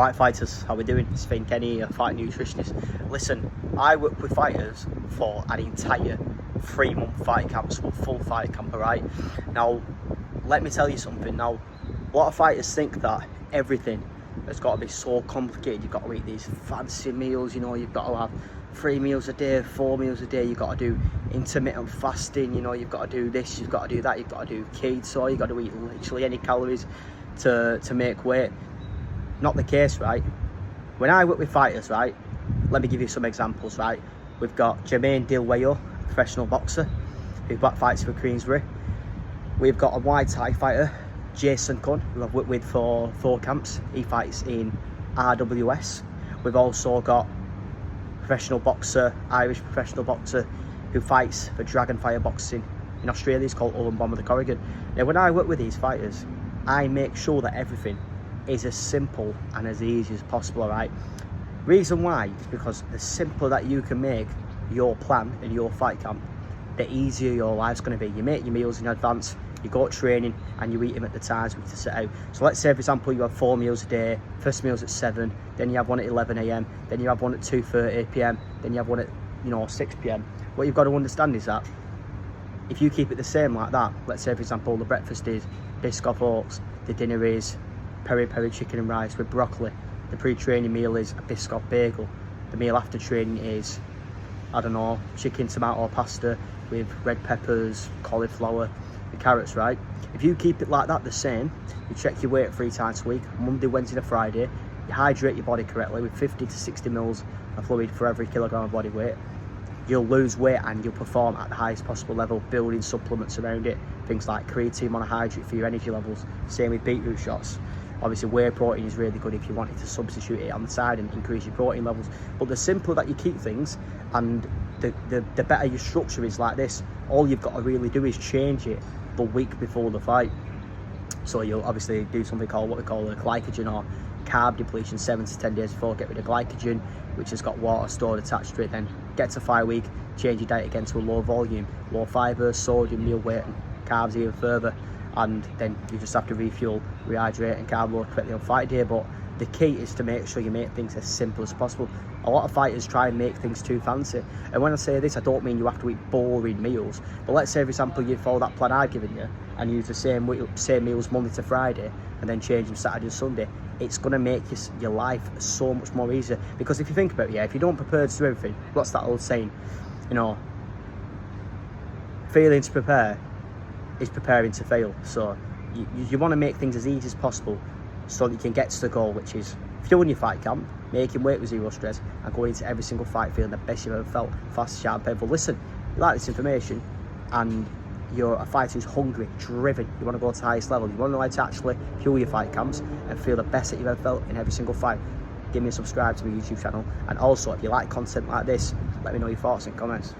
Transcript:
Right fighters, how we doing? It's Finn Kenny, a fight nutritionist. Listen, I work with fighters for an entire 3-month fight camp, so a full fight camp, alright? Now, let me tell you something. Now, a lot of fighters think that everything has got to be so complicated. You've got to eat these fancy meals, you know, you've got to have 3 meals a day, 4 meals a day, you've got to do intermittent fasting, you know, you've got to do this, you've got to do that, you've got to do keto, you've got to eat literally any calories to make weight. Not the case, right? When I work with fighters, right, let me give you some examples, right? We've got Jermaine Dilwayo, professional boxer, who fights for Queensbury. We've got a Muay Thai fighter, Jason Kun, who I've worked with for 4 camps. He fights in RWS. We've also got professional boxer, Irish professional boxer, who fights for Dragonfire Boxing in Australia. It's called Ullan Bomber the Corrigan. Now, when I work with these fighters, I make sure that everything is as simple and as easy as possible, alright? Reason why is because the simpler that you can make your plan in your fight camp, the easier your life's going to be. You make your meals in advance, you go to training and you eat them at the times we to set out. So let's say, for example, you have 4 meals a day. First meal's at 7, then you have one at 11 AM, then you have one at 2:30 PM, then you have one at 6 PM. What you've got to understand is that if you keep it the same like that, let's say, for example, the breakfast is Biscoff oats, the dinner is peri-peri chicken and rice with broccoli, the pre-training meal is a Biscoff bagel, the meal after training is, I don't know, chicken tomato pasta with red peppers, cauliflower and carrots, right? If you keep it like that the same, you check your weight 3 times a week, Monday, Wednesday and Friday, you hydrate your body correctly with 50 to 60 mils of fluid for every kilogram of body weight, you'll lose weight and you'll perform at the highest possible level, building supplements around it, things like creatine monohydrate for your energy levels, same with beetroot shots. Obviously, whey protein is really good if you wanted to substitute it on the side and increase your protein levels. But the simpler that you keep things and the better your structure is like this, all you've got to really do is change it the week before the fight. So you'll obviously do something called what we call a glycogen or carb depletion 7 to 10 days before, get rid of glycogen, which has got water stored attached to it. Then get to fight week, change your diet again to a low volume, low fibre, sodium, meal weight and carbs even further. And then you just have to refuel, rehydrate and carb load correctly on fight day. But the key is to make sure you make things as simple as possible. A lot of fighters try and make things too fancy, and when I say this, I don't mean you have to eat boring meals, but let's say, for example, you follow that plan I've given you and use the same meals Monday to Friday and then change them Saturday and Sunday. It's going to make your life so much more easier, because if you think about it, if you don't prepare to do everything, what's that old saying, you know, failing to prepare is preparing to fail. So you want to make things as easy as possible so that you can get to the goal, which is fueling your fight camp, making weight with zero stress, and going into every single fight feeling the best you've ever felt, fast, sharp, painful. Listen, you like this information and you're a fighter who's hungry, driven, you want to go to the highest level, you want to know how to actually fuel your fight camps and feel the best that you've ever felt in every single fight, give me a subscribe to my YouTube channel. And also, if you like content like this, let me know your thoughts and comments.